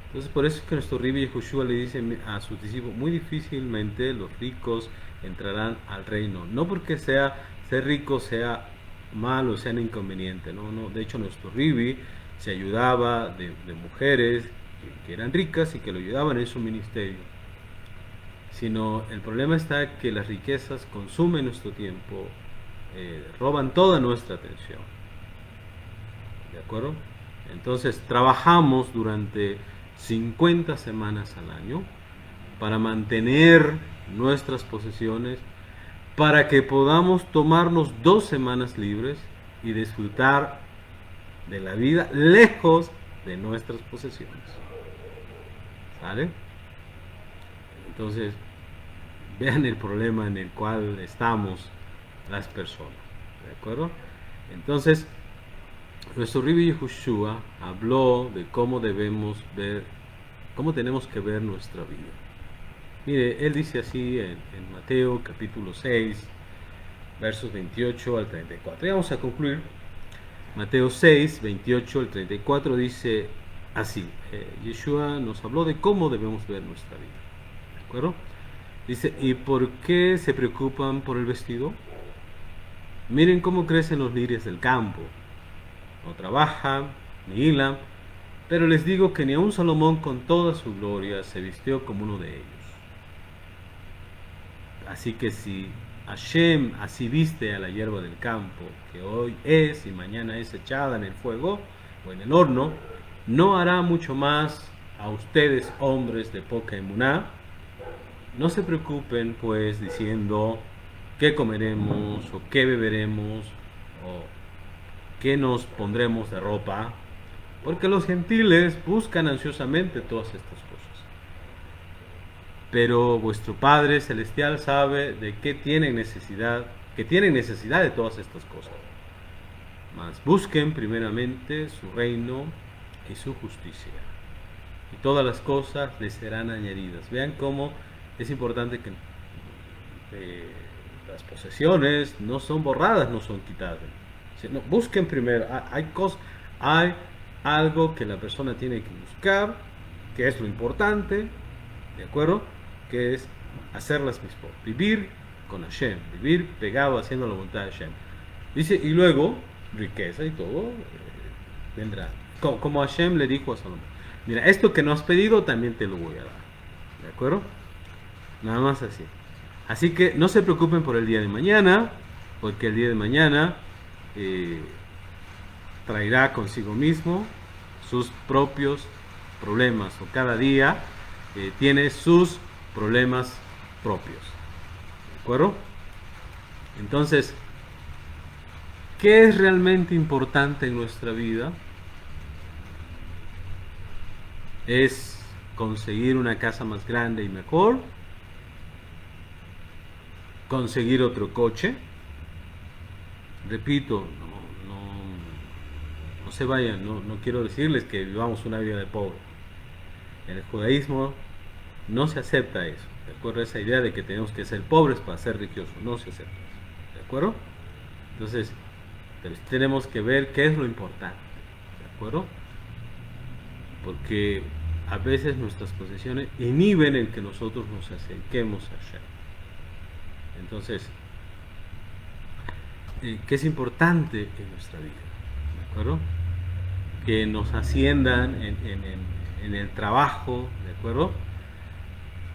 Entonces, por eso es que nuestro Rabbi Yehoshua le dice a sus discípulos, muy difícilmente los ricos entrarán al reino. No porque ser rico sea malo, sea un inconveniente, no. De hecho, nuestro Rabbi se ayudaba de mujeres que eran ricas y que lo ayudaban en su ministerio. Sino el problema está que las riquezas consumen nuestro tiempo, roban toda nuestra atención, ¿de acuerdo? Entonces trabajamos durante 50 semanas al año para mantener nuestras posesiones, para que podamos tomarnos 2 semanas libres y disfrutar de la vida lejos de nuestras posesiones, ¿sale? Entonces, vean el problema en el cual estamos las personas, ¿de acuerdo? Entonces, nuestro Rabbi Yehoshua habló de cómo tenemos que ver nuestra vida. Mire, él dice así en Mateo capítulo 6, versos 28 al 34. Y vamos a concluir. Mateo 6, 28 al 34 dice: así, Yeshua nos habló de cómo debemos ver nuestra vida. ¿De acuerdo? Dice, ¿y por qué se preocupan por el vestido? Miren cómo crecen los lirios del campo. No trabajan, ni hilan, pero les digo que ni aun Salomón con toda su gloria se vistió como uno de ellos. Así que si Hashem así viste a la hierba del campo, que hoy es y mañana es echada en el fuego o en el horno, no hará mucho más a ustedes, hombres de poca emuná. No se preocupen pues diciendo qué comeremos o qué beberemos o qué nos pondremos de ropa, porque los gentiles buscan ansiosamente todas estas cosas. Pero vuestro Padre Celestial sabe de qué tienen necesidad, que tienen necesidad de todas estas cosas. Mas busquen primeramente su reino y su justicia, y todas las cosas les serán añadidas. Vean cómo es importante que las posesiones no son borradas, no son quitadas. No, busquen primero, hay algo que la persona tiene que buscar, que es lo importante, ¿de acuerdo? Que es hacer las mismas, vivir con Hashem, vivir pegado haciendo la voluntad de Hashem. Dice, y luego, riqueza y todo vendrá. Como Hashem le dijo a Salomón, mira, esto que no has pedido también te lo voy a dar, ¿de acuerdo? Nada más así. Así que no se preocupen por el día de mañana, porque el día de mañana traerá consigo mismo sus propios problemas, o cada día tiene sus problemas propios. ¿De acuerdo? Entonces, ¿qué es realmente importante en nuestra vida? ¿Es conseguir una casa más grande y mejor? ¿Conseguir otro coche? Repito, no se vayan, no quiero decirles que vivamos una vida de pobre. En el judaísmo no se acepta eso, ¿de acuerdo? Esa idea de que tenemos que ser pobres para ser religiosos, no se acepta eso, ¿de acuerdo? Entonces, tenemos que ver qué es lo importante, ¿de acuerdo? Porque a veces nuestras posesiones inhiben el que nosotros nos acerquemos a Hashem. Entonces, ¿qué es importante en nuestra vida? ¿De acuerdo? Que nos asciendan en el trabajo, ¿de acuerdo?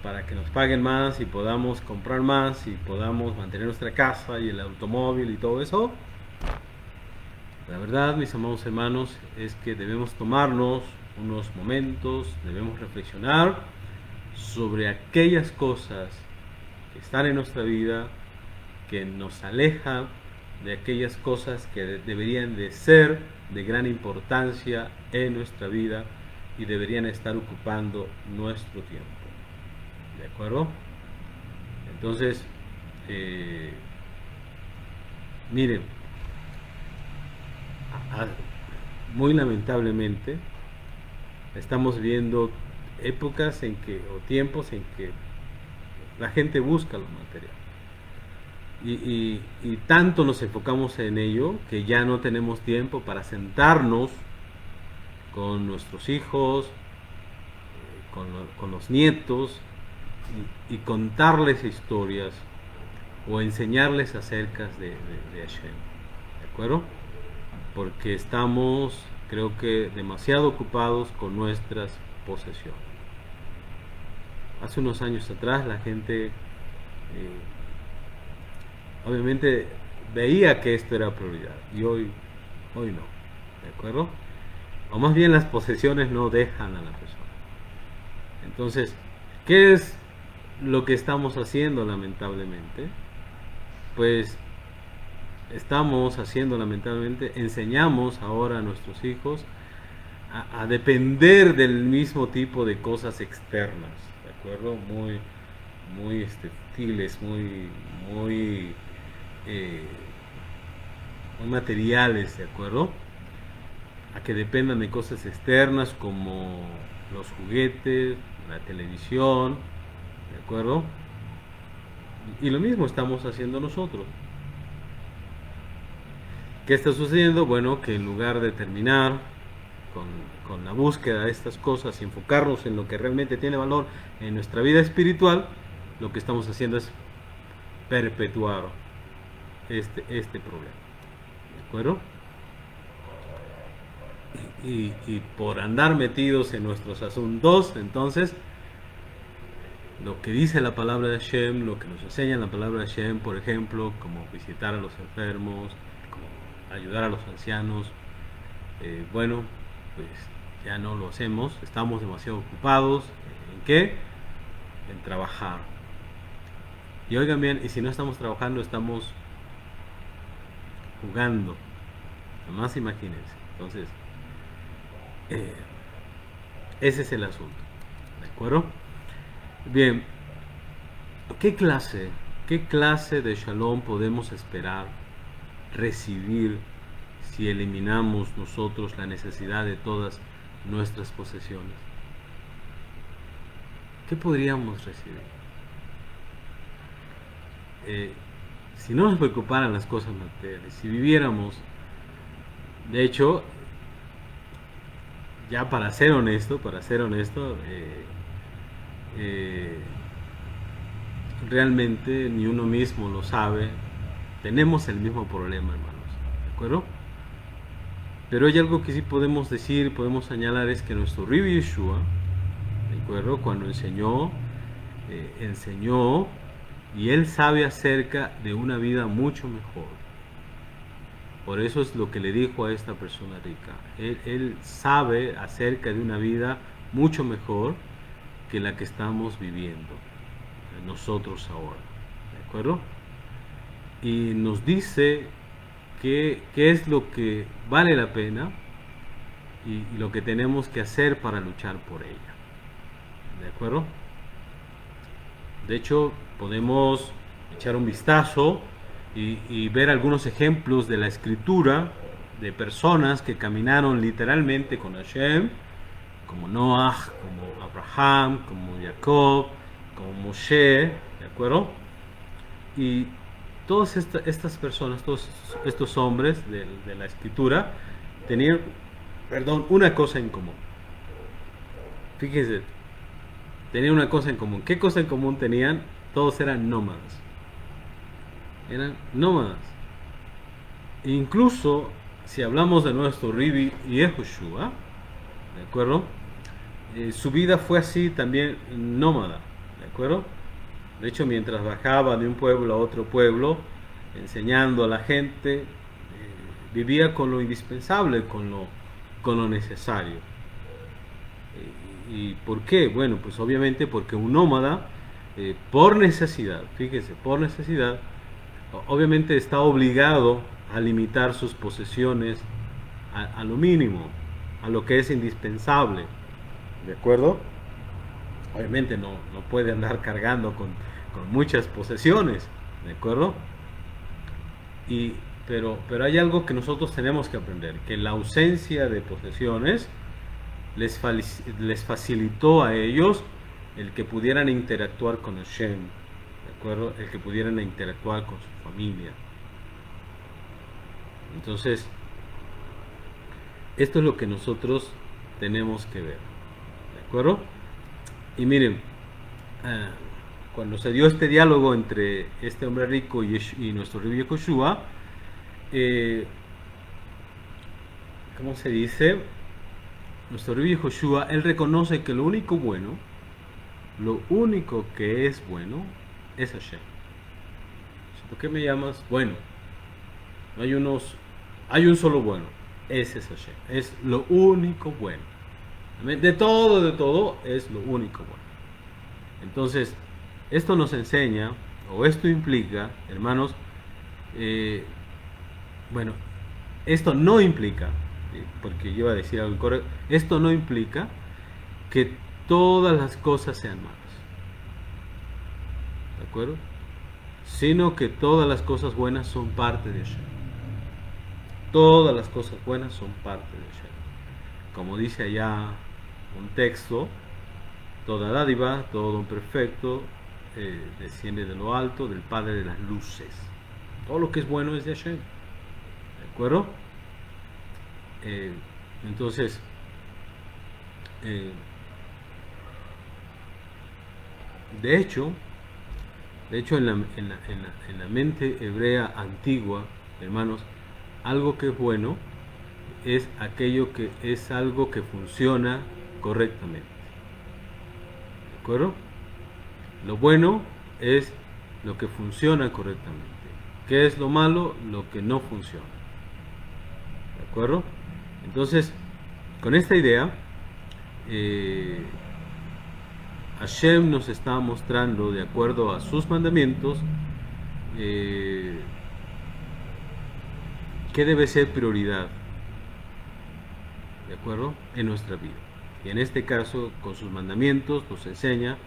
Para que nos paguen más y podamos comprar más y podamos mantener nuestra casa y el automóvil y todo eso. La verdad, mis amados hermanos, es que debemos tomarnos unos momentos, debemos reflexionar sobre aquellas cosas que están en nuestra vida, que nos alejan de aquellas cosas que deberían de ser de gran importancia en nuestra vida y deberían estar ocupando nuestro tiempo. ¿De acuerdo? Entonces, miren, muy lamentablemente estamos viendo épocas en que, o tiempos en que la gente busca lo material. Y tanto nos enfocamos en ello que ya no tenemos tiempo para sentarnos con nuestros hijos, con los nietos y contarles historias o enseñarles acerca de Hashem, ¿de acuerdo? Porque estamos, creo que, demasiado ocupados con nuestras posesiones. Hace unos años atrás la gente obviamente veía que esto era prioridad y hoy no, ¿de acuerdo? O más bien las posesiones no dejan a la persona. Entonces, ¿qué es lo que estamos haciendo lamentablemente? Pues estamos haciendo lamentablemente, enseñamos ahora a nuestros hijos a depender del mismo tipo de cosas externas, ¿de acuerdo? Muy sutiles, muy materiales, ¿de acuerdo? A que dependan de cosas externas como los juguetes, la televisión, ¿de acuerdo? Y lo mismo estamos haciendo nosotros. ¿Qué está sucediendo? Bueno, que en lugar de terminar con la búsqueda de estas cosas y enfocarnos en lo que realmente tiene valor en nuestra vida espiritual, lo que estamos haciendo es perpetuar este problema. ¿De acuerdo? Y por andar metidos en nuestros asuntos, entonces, lo que dice la palabra de Hashem, lo que nos enseña la palabra de Hashem, por ejemplo, como visitar a los enfermos, como ayudar a los ancianos, bueno, pues ya no lo hacemos, estamos demasiado ocupados. ¿En qué? En trabajar. Y oigan bien, y si no estamos trabajando, estamos jugando. Nomás imagínense. Entonces, ese es el asunto. ¿De acuerdo? Bien, ¿qué clase de shalom podemos esperar recibir si eliminamos nosotros la necesidad de todas nuestras posesiones? ¿Qué podríamos recibir? Si no nos preocuparan las cosas materiales, si viviéramos, de hecho, ya para ser honesto, realmente ni uno mismo lo sabe, tenemos el mismo problema, hermanos, ¿de acuerdo? Pero hay algo que sí podemos decir, podemos señalar, es que nuestro Rabbi Yeshua, ¿de acuerdo? Cuando enseñó, y él sabe acerca de una vida mucho mejor. Por eso es lo que le dijo a esta persona rica. Él sabe acerca de una vida mucho mejor que la que estamos viviendo nosotros ahora. ¿De acuerdo? Y nos dice qué es lo que vale la pena y lo que tenemos que hacer para luchar por ella. ¿De acuerdo? De hecho, podemos echar un vistazo y ver algunos ejemplos de la escritura de personas que caminaron literalmente con Hashem, como Noah, como Abraham, como Jacob, como Moshe, ¿de acuerdo? Y todas estas personas, todos estos hombres de la escritura tenían, una cosa en común. Fíjense, tenían una cosa en común. ¿Qué cosa en común tenían? Todos eran nómadas. Eran nómadas. Incluso si hablamos de nuestro Rabbi Yehoshua, ¿de acuerdo? Su vida fue así también nómada, ¿de acuerdo? De hecho, mientras bajaba de un pueblo a otro pueblo, enseñando a la gente, vivía con lo indispensable, con lo necesario. ¿Y por qué? Bueno, pues obviamente porque un nómada, por necesidad, fíjese, por necesidad, obviamente está obligado a limitar sus posesiones a lo mínimo, a lo que es indispensable, ¿de acuerdo? Obviamente no puede andar cargando con muchas posesiones, ¿de acuerdo? Pero hay algo que nosotros tenemos que aprender, que la ausencia de posesiones les facilitó a ellos el que pudieran interactuar con Hashem, ¿de acuerdo? El que pudieran interactuar con su familia. Entonces, esto es lo que nosotros tenemos que ver, ¿de acuerdo? Y miren, cuando se dio este diálogo entre este hombre rico y nuestro Rabbi Yehoshua, ¿cómo se dice? Nuestro Rabbi Yehoshua, él reconoce que lo único que es bueno es Hashem. ¿Por qué me llamas bueno? No hay un solo bueno, ese es Hashem, es lo único bueno. De todo es lo único bueno. Entonces, esto nos enseña, o esto implica, hermanos, esto no implica, porque yo iba a decir algo incorrecto, esto no implica que todas las cosas sean malas, ¿de acuerdo? Sino que todas las cosas buenas son parte de Hashem. Todas las cosas buenas son parte de Hashem. Como dice allá un texto, toda dádiva, todo don perfecto desciende de lo alto, del Padre de las luces. Todo lo que es bueno es de Hashem, ¿de acuerdo? Entonces, Eh, de hecho, en la mente hebrea antigua, hermanos, algo que es bueno es aquello que es algo que funciona correctamente. ¿De acuerdo? Lo bueno es lo que funciona correctamente. ¿Qué es lo malo? Lo que no funciona. ¿De acuerdo? Entonces, con esta idea, eh, Hashem nos está mostrando, de acuerdo a sus mandamientos, eh, qué debe ser prioridad, ¿de acuerdo?, en nuestra vida. Y en este caso, con sus mandamientos, nos enseña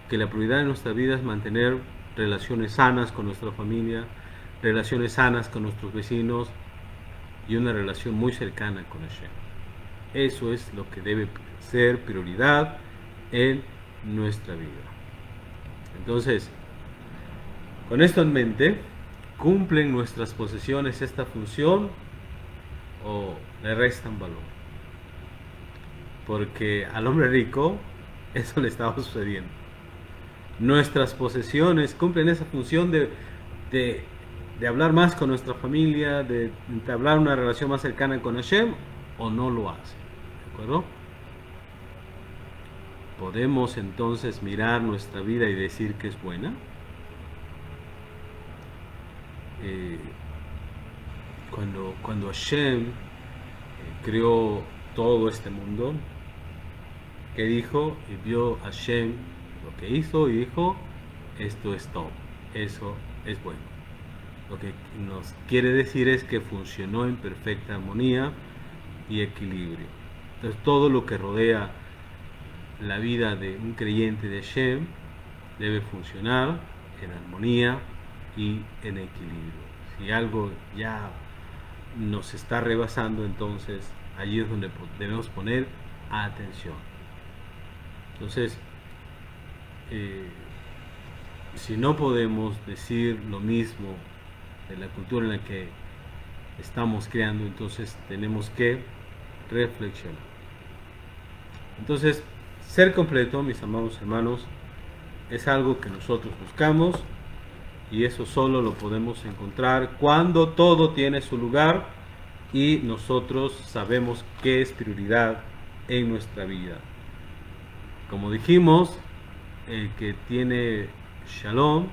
que la prioridad en nuestra vida es mantener relaciones sanas con nuestra familia, relaciones sanas con nuestros vecinos y una relación muy cercana con Hashem. Eso es lo que debe ser prioridad en nuestra vida. Entonces, con esto en mente, ¿cumplen nuestras posesiones esta función o le restan valor? Porque al hombre rico eso le estaba sucediendo. Nuestras posesiones cumplen esa función de hablar más con nuestra familia, de entablar una relación más cercana con Hashem, o no lo hacen. ¿De acuerdo? ¿Podemos entonces mirar nuestra vida y decir que es buena? Cuando Hashem creó todo este mundo, ¿qué dijo? Y vio Hashem lo que hizo y dijo, esto es todo, eso es bueno. Lo que nos quiere decir es que funcionó en perfecta armonía y equilibrio. Entonces todo lo que rodea la vida de un creyente de Hashem debe funcionar en armonía y en equilibrio. Si algo ya nos está rebasando, entonces allí es donde debemos poner atención. Entonces, si no podemos decir lo mismo de la cultura en la que estamos creando, entonces tenemos que reflexionar. Entonces, ser completo, mis amados hermanos, es algo que nosotros buscamos, y eso solo lo podemos encontrar cuando todo tiene su lugar y nosotros sabemos qué es prioridad en nuestra vida. Como dijimos, el que tiene Shalom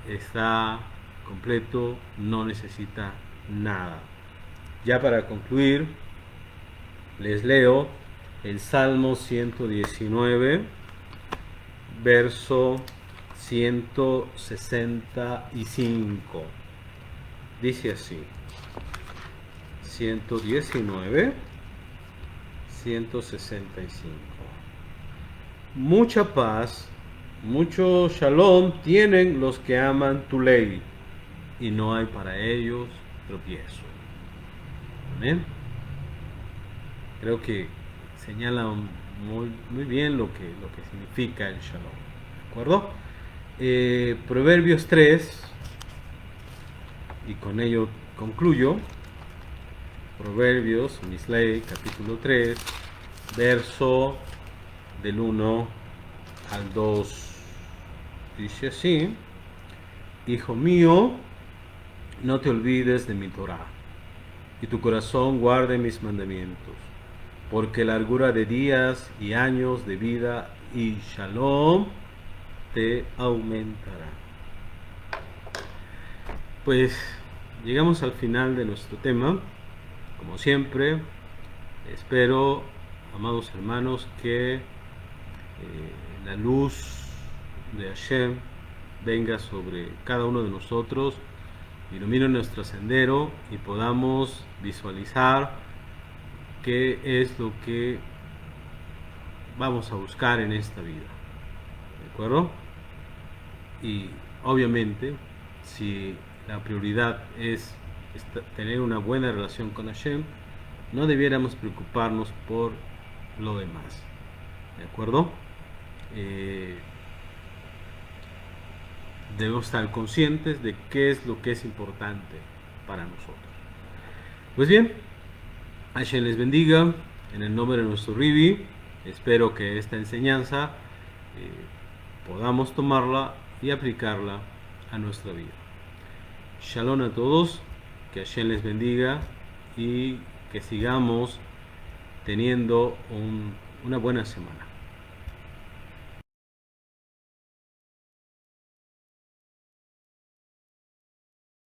está completo, no necesita nada. Ya para concluir, les leo el Salmo 119, verso 165. Dice así: 119, 165. Mucha paz, mucho shalom tienen los que aman tu ley, y no hay para ellos tropiezo. Amén. Creo que señala muy bien lo que significa el shalom. ¿De acuerdo? Proverbios 3, y con ello concluyo. Proverbios, Misley, capítulo 3, verso del 1 al 2. Dice así: Hijo mío, no te olvides de mi Torah, y tu corazón guarde mis mandamientos, porque largura de días y años de vida y shalom te aumentará. Pues llegamos al final de nuestro tema. Como siempre, espero, amados hermanos, que la luz de Hashem venga sobre cada uno de nosotros, ilumine nuestro sendero y podamos visualizar qué es lo que vamos a buscar en esta vida. ¿De acuerdo? Y obviamente, si la prioridad es tener una buena relación con Hashem, no debiéramos preocuparnos por lo demás. ¿De acuerdo? Debemos estar conscientes de qué es lo que es importante para nosotros. Pues bien, Hashem les bendiga. En el nombre de nuestro Ribi, espero que esta enseñanza podamos tomarla y aplicarla a nuestra vida. Shalom a todos, que Hashem les bendiga y que sigamos teniendo una buena semana.